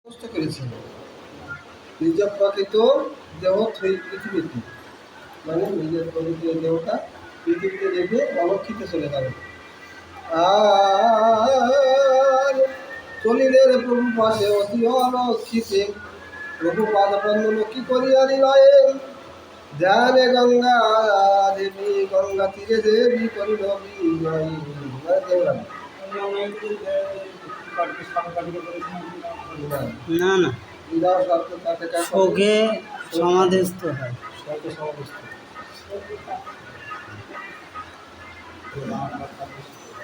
কষ্ট করেছেন নিজ প্রকৃত দেহ পৃথিবীতে, মানে নিজের প্রকৃত দেহটা পৃথিবীতে রেখে অলক্ষিতে চলে যাবে। আর চলিলেন প্রভু পাশে অতি অলক্ষিতে, প্রভু পাদপদ্ম কি করিয়া দিলায়ে, ধ্যানে গঙ্গা দেবী, গঙ্গা তীরে দেবী করিল বিজয়ী। দেবরাম না না, শোকে সমাধিস্থ হয়।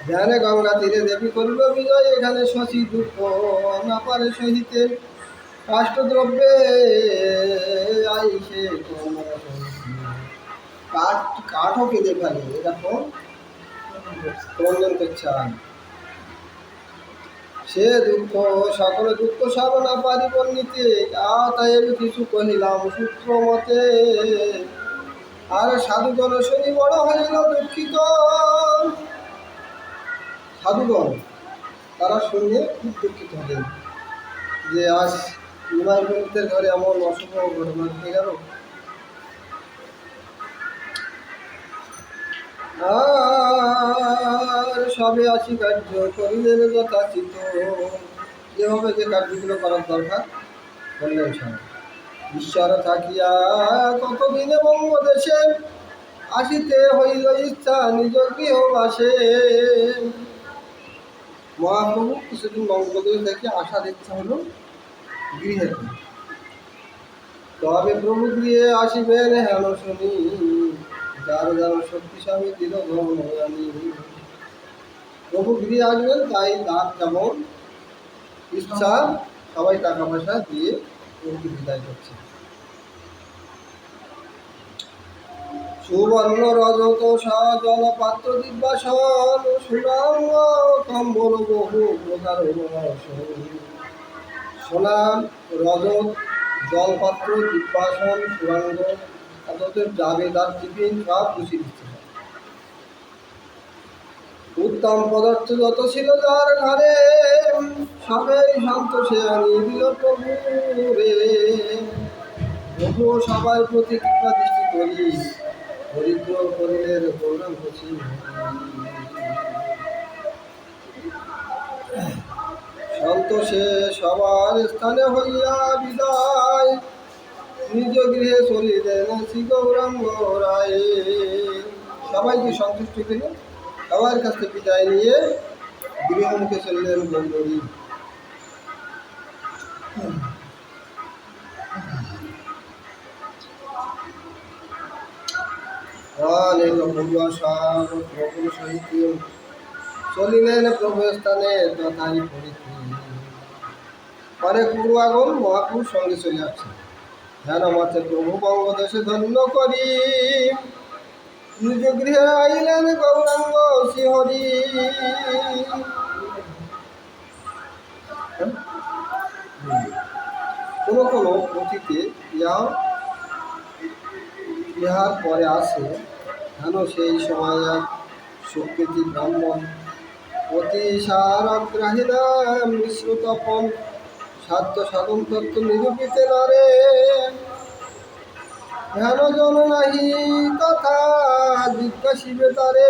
ধ্যানে গঙ্গা তীরে দেবী করিল বিজয়, এখানে শশী দুঃখ না পারে সহিতে, কাষ্ঠদ্রব্যে আইসে কাঠও কেঁদে ফেলে, এরকম ক্রন্দন করছে। সে দুঃখ সকল দুঃখ সব না পারি বর্ণিতে, আতায়ের কিছু কহিলাম সূত্র মতে, আর সাধুগণ শুনি বড় হইল দুঃখিত। সাধুগণ তারা শুনে খুব দুঃখিত হলেন যে আজ নিমাই পণ্ডিতের ঘরে এমন অশুভ ঘটনা ঘটে গেল। আর সবে আসি কার্য করিলেন যথাচিত, যেভাবে যে কার্যগুলো করার দরকার করলেন সব। ঈশ্বর থাকিয়া কতদিনে বঙ্গদেশে, আসিতে হইল ইচ্ছা নিজ গৃহবাসে। মহাপ্রভু কিছুদিন বঙ্গদেশ থেকে আসার ইচ্ছা হলো গৃহে, তবে প্রভু গৃহে আসিবেন হেন শুনি, যার যার শক্তিশালী দিল ধনী। প্রভু গৃহে আসবেন, তাই তার যেমন ইচ্ছা সবাই টাকা পয়সা দিয়ে প্রভুকে বিদায় করছে। সুবর্ণ রজত জল পাত্র দিব্যাসন, সুনাম কম্বল বহু প্রকার সোনা রজত জলপাত্র দিব্যাসন সুরাঙ্গ অতদের যাবে তার টিফিন সব গুছিয়ে দিচ্ছে। উত্তম পদার্থ যত ছিল যার ঘরে, সবাই সন্তোষে আনিয়ে দিল প্রভু রে। প্রভু সবার প্রতি কৃপা দৃষ্টি করি, দরিদ্র করিলের গৌরাঙ্গ সন্তোষে সবার স্থানে হইয়া বিদায়, নিজ গৃহে চলিলেন শ্রী গৌরাঙ্গ রায়। সবাইকে সন্তুষ্ট করে সবার কাছে বিদায় নিয়ে গৃহমুখে চললেন গৌরী। সহিত চলিলেন প্রভু স্থানে তথাই পরিধি। পরে গুরু আগম মহাপুরুষ সঙ্গে চলে আসছে। ধ্যান মতে প্রভু বঙ্গদেশে ধন্য করি, নিজ গৃহে আইলেন গৌরাঙ্গ শ্রীহরি। কোনো কোনো পুঁথিতে ইহার পরে আসে, হেন সেই সময় এক সুকৃতি ব্রাহ্মণ অতিসার অগ্রাহীরা মিশ্র তপন, সাধ্য সাধন তত্ত্ব নিরূপিতে নারে, হেন জন নাহি তথা জিজ্ঞাসিবে তারে।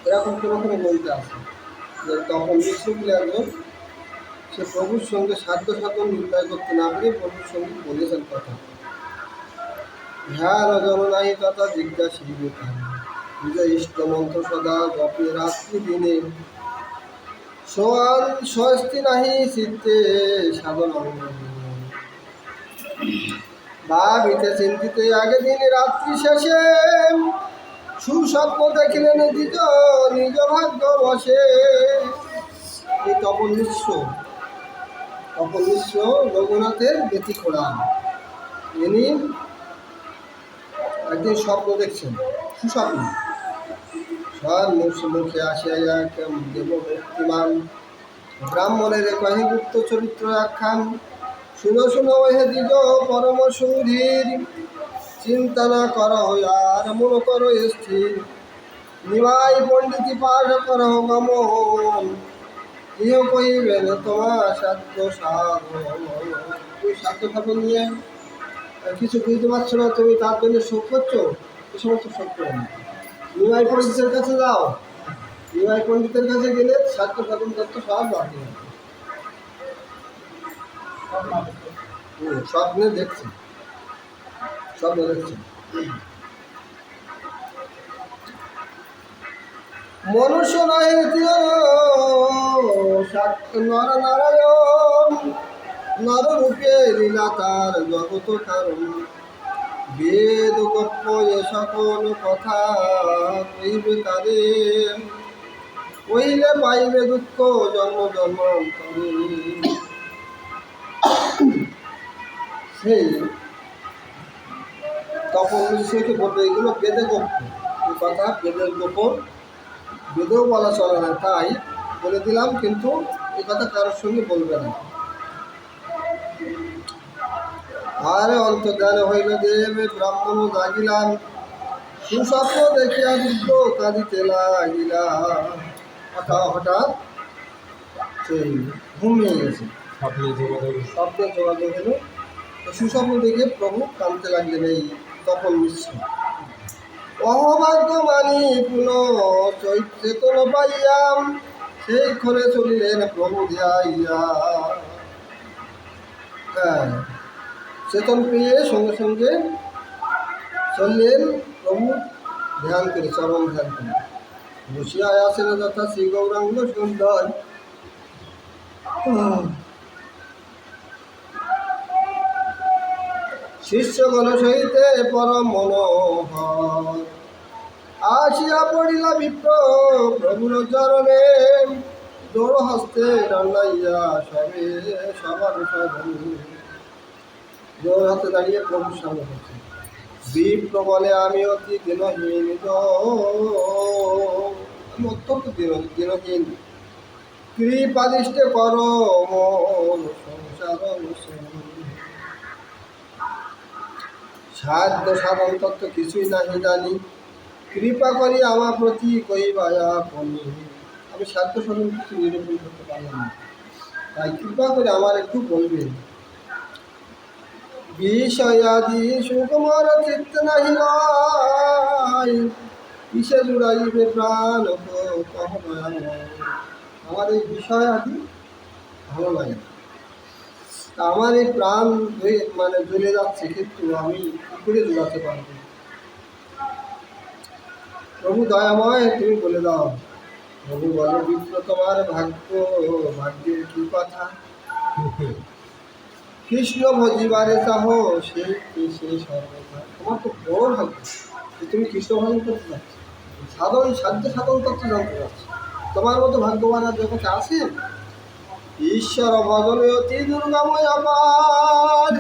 এরকম কোনো কোনো বলতে আসে যে তখন মিশ্র বলে একজন, সে প্রভুর সঙ্গে সাধ্য সাধন নির্ণয় করতে না পেরে প্রভুর সঙ্গে বলেছেন কথা। ধ্যান জন নাহি তথা জিজ্ঞাসিবে তারে, নিজ ইষ্ট মন্ত্র সদা জপে রাত্রি দিনে, সোয়ান স্বস্তি নাহি চিত্তে সাধন ভাবিতে চিন্তিতে আগে দিনে রাত্রি শেষে, সুস্বপ্ন দেখিলেন নিজ নিজ ভাগ্য বসে। এই তপন মিশ্র রঘুনাথের ব্যতিক্রম। ইনি একদিন স্বপ্ন দেখছেন, সুস্বপ্ন। সব মুখে আসিয়া এক দেবভক্তিমান ব্রাহ্মণের কহে গুপ্ত চরিত্র একখান, শুনো শুনো হে দিজ পরম সুধীর, চিন্তা না কর আর মন কর স্থির, নিমাই পণ্ডিতি পাঠ কর গমন, ইহ কইবেন তোমার সাধ্য সাধন। তুমি সাধ্য সাধন নিয়ে কিছু বুঝতে পারছো না, তুমি তার জন্য শোক করছো, এ সমস্ত শোক করো না। নিমাই পণ্ডিতের কাছে যাও, নিমাই পণ্ডিতের কাছে গেলে সাধ্য সাধন তত্ত্ব সব বাকি হবে। স্বপ্নে দেখছি, স্বপ্নে দেখছি। মনুষ্য নহে নর নারায়ণ, নররূপে লীলা তার জগত কারণ। বেদ গপ্প এ সকল কথা কইবে তারে, কইলে পাইবে দুঃখ জন্ম জন্মান্তরে। সেই তখন সে বলবে এগুলো বেদে গপ্প, এই কথা বেদের গোপন, বেদেও বলা চলে না, তাই বলে দিলাম, কিন্তু এ কথা কারোর সঙ্গে বলবে না। আরে অন্তর্ধান হইল দেবে ব্রাহ্মণ জাগিলাম, সুস্বপ্ন দেখিয়া দুঃখ কাঁদিতে লাগিলা। হঠাৎ সেই ঘুমিয়ে গেছে, স্বপ্নে যোগাযোগ হলো। সুস্বপ্ন দেখে প্রভু কাঁদতে লাগলেন। এই তখন মিশ্র অহভাগ্য মানি পুনঃ চৈতন্য পাইয়াম, সেই ক্ষণে চলিলেন প্রভু ধ্যাইয়া। হ্যাঁ, চেতন পেয়ে সঙ্গে সঙ্গে চললেন প্রভু ধ্যান করে, চরম ধ্যান করে। বসিয়া আসেন যথা শ্রী গৌরাঙ্গ সুন্দর। শিষ্যগণ সহিতে পরম মনোহর, আসিয়া পড়িলা বিপ্র প্রভুর চরণে। জোড় হস্তে দণ্ডাইয়া সবে সবার সাধন। জোড় হাতে দাঁড়িয়ে প্রভুর সামনে করছে। বিপ্র বলে আমি অতি দিনহীন, আমি অত্যন্ত দিনহীন, কৃপাদৃষ্টে কর মন সংসার। সাধ্য সাধন তত্ত্ব কিছুই নাহি জানি, কৃপা করি আমার প্রতি কইবায়া আপনি। আমি সাধ্য সাধন কিছু নিরূপণ করতে পারলাম না, তাই কৃপা করে আমার একটু বলবেন। বিষয়াদি সুকুমার চিত্ত নাহি লয়, কিসে জুড়াইবে প্রাণ কহ দয়াময়। আমার এই বিষয় আদি ভালো লাগে না, আমার এই প্রাণ মানে জ্বলে যাচ্ছে, কিন্তু আমি কি করে জোড়াতে পারবো। প্রভু দয়াময়, তুমি বলে দাও। প্রভু বলে বিপ্র তোমার ভাগ্য, ভাগ্যের কি কথা। কৃষ্ণ ভজিবারে চাহ সেই সর্বথা। তোমার তো বড় ভাগ্য, তুমি কৃষ্ণ ভজন করতে যাচ্ছ, সাধ্য সাধন তত্ত্ব জানতে যাচ্ছ। তোমার মতো ভাগ্যবান আর জগতে আছেন? ঈশ্বর ভজনে অতি দুর্গময় আবার,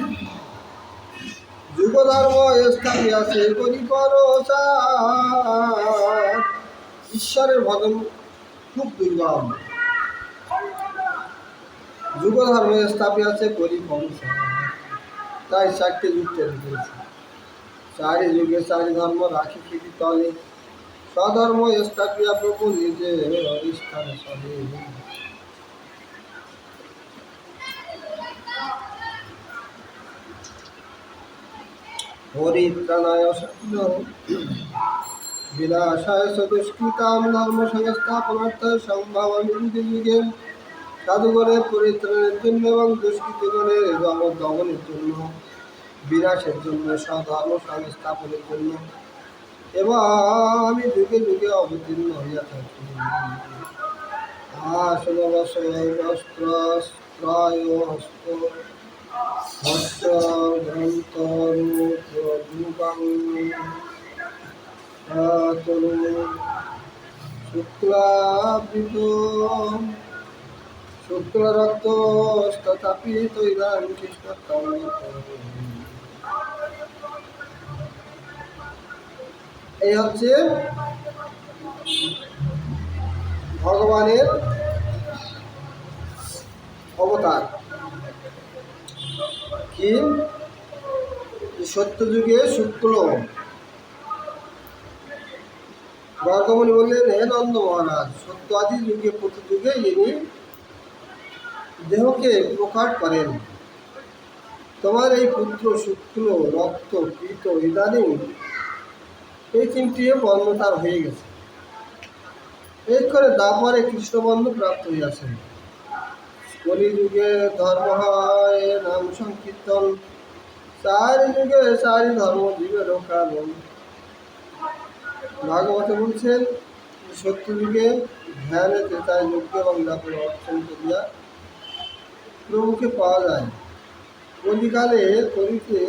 যুগ ধর্ম স্থাপিয়াছে করি পরচার। ঈশ্বরের ভজন খুব দুর্গম, যুগ ধর্ম স্থাপিয়াছে করি পরচার। তাই চারটে যুগ তৈরি করেছে, চারি যুগে চারি ধর্ম রাখি খিটি তলে, স্বধর্ম স্থাপিয়া প্রভু নিজে স্থানে চলে। হরিত্রাণায় সত্য বিলাসায় দুষ্কৃতাম, ধর্ম সংস্থাপনার্থায় সম্ভাবনা যুগে যুগে। সাধুগণের পরিত্রাণের জন্য এবং দুষ্কৃতগণের দমনের জন্য, বিনাশের জন্য, স্বধর্ম সংস্থাপনের জন্য এবং আমি যুগে যুগে অবতীর্ণ হইয়া থাকি। আসন বস্ত্র হস্ত ভট্ট গ্রন্থ তনু শুক্লাবৃত শুক্লরক্ত তথাপি তৈরান কৃষ্ণ। এই হচ্ছে ভগবানের অবতার। কি সত্য যুগে শুক্ল। গর্গমণি বললেন, হে নন্দ মহারাজ, সত্য আদি যুগে প্রতি যুগে ইনি দেহকে প্রকাট করেন। তোমার এই পুত্র শুক্ল রক্ত পীত ইদানিং এই তিনটিও বর্ণ তার হয়ে গেছে। এই করে দাপরে কৃষ্ণবন্ধু প্রাপ্ত হইয়াছেন। কলিযুগে ধর্ম হয় নাম সংকীর্তন, চারি যুগে চারি ধর্ম জীবেরও কারণ। ভাগবতে বলছেন সত্যযুগে ধ্যানে তেতায় যজ্ঞ এবং দাপরে অর্চন করিয়া প্রভুকে পাওয়া যায়। কলিকালে কলিতে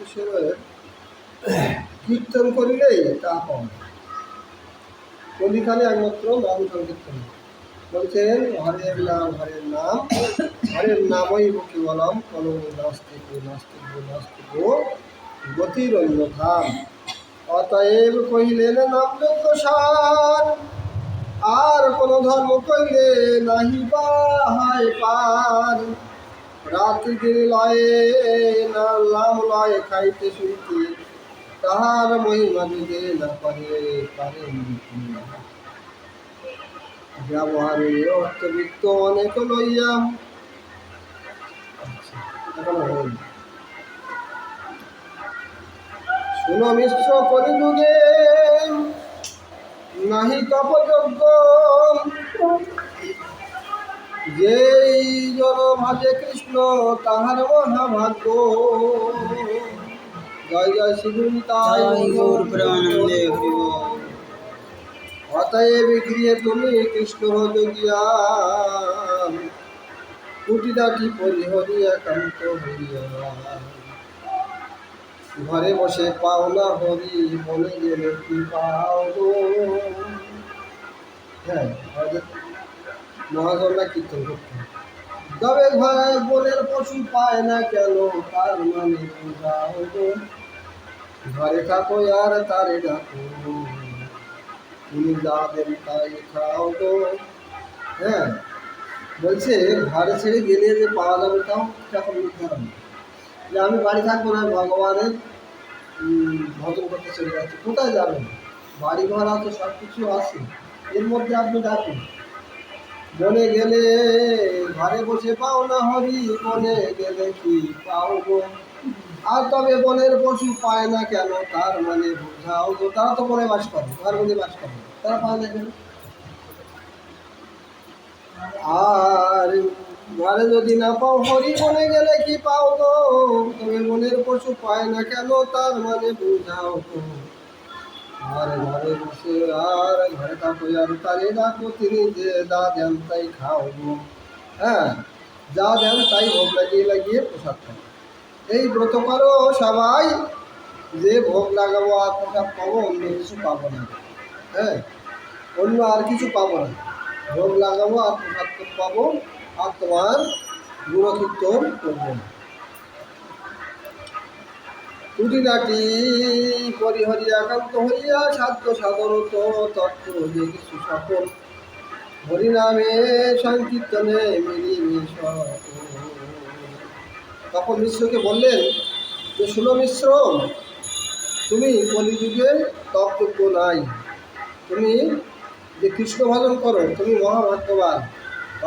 ঈশ্বরের কীর্তন করিলেই তা পাওয়া যায়। কলিকালে একমাত্র নাম সংকীর্তন বলছেন হরের নাম হরের নামই কেবলম কলম নাস্তিক নাস্তিক নাস্তিক গতির অন্যথাম। অতএব কহিলেন নাম যজ্ঞ সার, আর কোন ধর্ম কইলে নাহি বা হয় পার। রাত্রি দিন লয়ে না নাম লয়ে খাইতে শুইতে, তাহার মহিমা দিতে না পারে ব্যবহারে অর্থবিত্ত অনেক লইয়া। শুনো মিশ্র কলিযুগে নাহি তপযজ্ঞ, যেই জন ভাজে কৃষ্ণ তাহার মহাভাগ্য। জয় জয় শ্রী গুরু নিতাই গৌর প্রেমানন্দে হরি বল। অতএব গৃহে তুমি কৃষ্ণ যোগিয়া, কুটিদাটি পরিহরি একান্ত হইয়া। ঘরে বসে পাও না হরি, বলে গেলে কি পাও গো। হ্যাঁ, মহাজনরা কীর্তন করতে, তবে ঘরে বনের পশু পায় না কেন, তার মানে বুঝাও গো। ঘরে থাকো আর তারে ডাকো, তুমি যা দেন তাই খাও গো। হ্যাঁ, বলছে ঘরে ছেড়ে গেলে যে পাওয়া যাবে তাও তখন নির্ধারণ যে আমি বাড়ি থাকবো না, ভগবানের ভজন করতে চলে যাচ্ছে। কোথায় যাবেন? বাড়ি ঘর আছে, সব কিছু আছে, এর মধ্যে আপনি ডাকুন। বনে গেলে ঘরে বসে পাও না হরি, বনে গেলে কি পাও গো। আর তবে বনের পশু পায় না কেন, তার মানে বোঝাও গো। তারা তো বনে বাস করে, ঘর মধ্যে বাস করে, তারা পায় না কেন। আর ঘরে যদি না পাও হরি, বনে গেলে কি পাও গো। তবে বনের পশু পায় না কেন, তার মানে বুঝাও গো। আর ঘরে বসে আর ঘরে থাকো আর তারে ডাকো, তিনি যে যা দেন তাই খাও গো। হ্যাঁ, যা দেন তাই ভোগ লাগিয়ে লাগিয়ে প্রসাদ খাও। এই ব্রত করো সবাই, যে ভোগ লাগাবো আর প্রসাদ পাবো, অন্য কিছু পাবো না। হ্যাঁ, অন্য আর কিছু পাবো না, ভোগ লাগাবো আর প্রসাদ পাবো, আর তোমার গুণকীর্তন করবো। কুটিনাটি পরিহরি একান্ত হইয়া, সাধ্য সাধনত তত্ত্ব যে কিছু সকল, হরিনামে সংকীর্তনে মিলিবে সকল। তখন মিশ্রকে বললেন যে শুনো মিশ্র, তুমি কলিযুগে তপযোগ্য নাই, তুমি যে কৃষ্ণ ভজন করো তুমি মহাভাগ্যবান।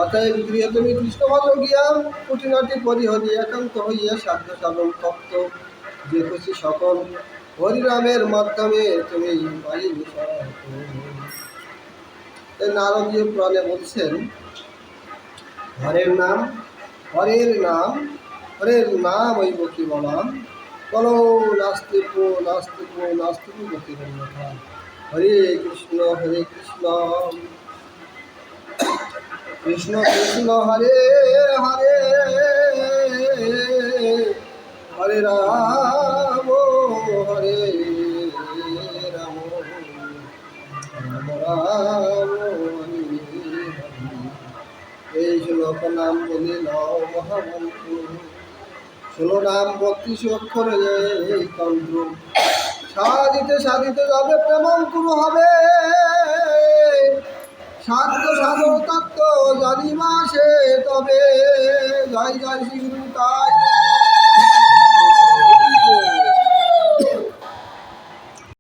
অতএব গৃহে তুমি কৃষ্ণ ভজন গিয়া, কুটিনাটি পরিহরি একান্ত হইয়া সাধ্য সাধন তত্ত্ব যে খুশি সকল, হরিনামের মাধ্যমে তুমি পাইবে সকল। নারদীয় পুরাণে বলছেন হরের নাম হরের নাম হরের নাম ওই কি বলাম, বলো নাস্তিক নাস্তিক নাস্তিক গতির অন্যথা। হরে কৃষ্ণ কৃষ্ণ কৃষ্ণ হরে হরে, হরে রাম হরে রাম, রাম রাম হরে হরে। এই শ্লোক নাম বলি নাও মহামন্ত্র, 16 নাম 32 অক্ষরে এই তন্ত্র। সাধিতে সাধিতে যাবে প্রেমাঙ্কুর হবে, সাধ্য সাধন তত্ত্ব জানিবা সে তবে। জয় জয় শ্রী গুরু তাই।